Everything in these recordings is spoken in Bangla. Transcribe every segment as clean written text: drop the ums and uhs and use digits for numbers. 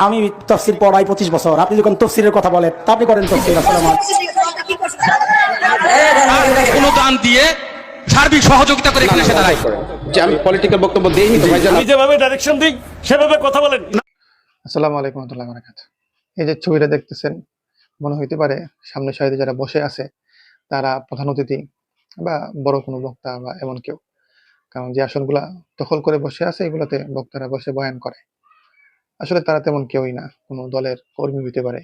আমি তফসির পড়াই 25 বছর, আপনি যখন তফসিরের কথা বলেন তা আপনি করেন তফসির। আসসালামু অনুদান দিয়ে সার্বিক সহযোগিতা করে এখানে এসে দাঁড়ায়। যে আমি পলিটিক্যাল বক্তব্য দেইনি তো ভাইজান। আমি যেভাবে ডাইরেকশন দিই সেভাবে কথা বলেন। আসসালামু আলাইকুম রহমতুল্লাহ বারাকাত। এই যে ছবিটা দেখতেছেন, মনে হইতে পারে সামনে সারিতে যারা বসে আছে তারা প্রধান অতিথি বা বড় কোনো বক্তা বা এমন কেউ। কারণ যে আসনগুলা দখল করে বসে আছে এগুলোতে বক্তারা বসে বয়ান করে। আসলে তারা তেমন কেউই না, কোনো দলের কর্মী হইতে পারে।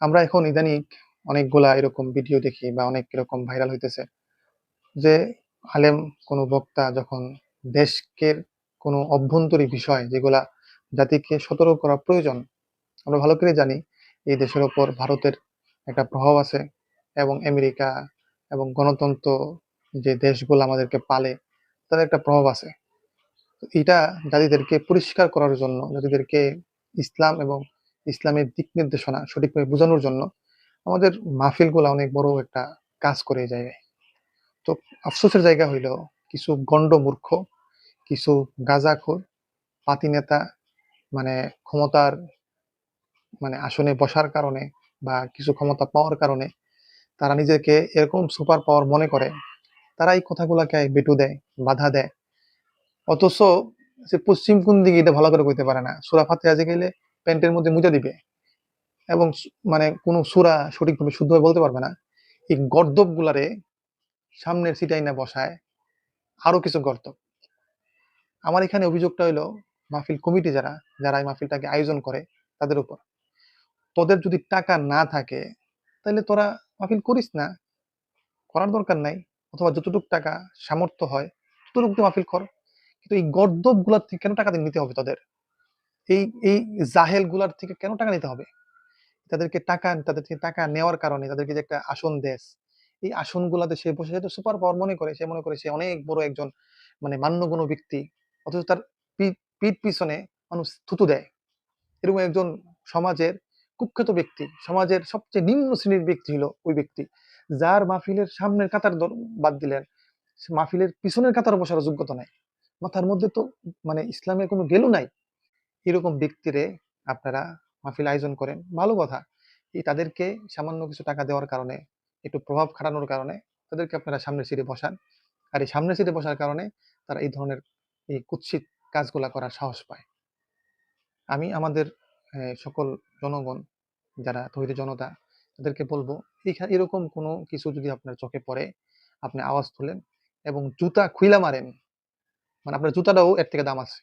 আমরা এখন ইদানিং অনেকগুলা এরকম ভিডিও দেখি বা অনেক এরকম ভাইরাল হইতেছে যে আলেম কোনো বক্তা যখন দেশকে কোনো অভ্যন্তরীণ বিষয় যেগুলা জাতিকে সতর্ক করা প্রয়োজন, আমরা ভালো করে জানি এই দেশের ওপর ভারতের একটা প্রভাব আছে এবং আমেরিকা এবং গণতন্ত্র যে দেশগুলো আমাদেরকে পালে তাদের একটা প্রভাব আছে। তো এটা জাতিদেরকে পরিষ্কার করার জন্য, জাতিদেরকে ইসলাম এবং ইসলামের দিক নির্দেশনা সঠিকভাবে বোঝানোর জন্য আমাদের মাহফিলগুলো অনেক বড় একটা কাজ করে এই জায়গায়। তো আফসোসের জায়গা হইল কিছু গণ্ড মূর্খ, কিছু গাঁজাখোর পাতি নেতা, মানে ক্ষমতার আসনে বসার কারণে বা কিছু ক্ষমতা পাওয়ার কারণে তারা নিজেকে এরকম সুপার পাওয়ার মনে করে, তারা এই কথাগুলাকে বেটু দেয়, বাধা দেয়। অথচ সে পশ্চিম কোন দিকে এটা ভালো করে কইতে পারে না। সূরা ফাতিহা যে গেলে প্যান্টের মধ্যে মুজা দিবে এবং কোনো সূরা সঠিকভাবে শুদ্ধভাবে বলতে পারবে না। এই গর্দব গুলারে সামনের সিটাই না বসায় আরো কিছু গর্দব। আমার এখানে অভিযোগটা হইলো মাহফিল কমিটি যারা যারা এই মাহফিলটাকে আয়োজন করে তাদের উপর। তোদের যদি টাকা না থাকে তাহলে তোরা মাহফিল করিস না, করার দরকার নাই। অথবা যতটুক টাকা সামর্থ্য হয় ততটুক দিয়ে মাহফিল কর। কিন্তু এই গর্দব গুলার থেকে কেন টাকা নিতে হবে তোদের? এই এই জাহেল গুলার থেকে কেন টাকা নিতে হবে? তাদের থেকে টাকা নেওয়ার কারণে তাদেরকে যে একটা আসন দেশ, এই আসনগুলাতে সে বসে যেহেতু সুপার পাওয়ার মনে করে, সে মনে করে সে অনেক বড় একজন মান্যগণ্য ব্যক্তি। অথচ তার পিঠ পিছনে মানুষ থুতু দেয়। এরকম একজন সমাজের কুখ্যাত ব্যক্তি, সমাজের সবচেয়ে নিম্ন শ্রেণীর ব্যক্তি হলো ওই ব্যক্তি, যার মাহফিলের সামনের কাতার বাদ দিলেন, সে মাহফিলের পিছনের কাতার বসার যোগ্যতা নাই। মাথার মধ্যে তো ইসলামের কোনো গেলু নাই। এরকম ব্যক্তিরে আপনারা মাহফিল আয়োজন করেন, ভালো কথা। এই তাদেরকে সামান্য কিছু টাকা দেওয়ার কারণে, একটু প্রভাব খাটানোর কারণে তাদেরকে আপনারা সামনের সিটে বসান। আর এই সামনের সিটে বসার কারণে তারা এই ধরনের এই কুৎসিত কাজগুলা করার সাহস পায়। আমি আমাদের সকল জনগণ যারা তৌহিদি জনতা তাদেরকে বলবো, এরকম কোনো কিছু যদি আপনার চোখে পড়ে আপনি আওয়াজ তুলেন এবং জুতা খুইলা মারেন। আপনার জুতাটাও এর থেকে দাম আছে।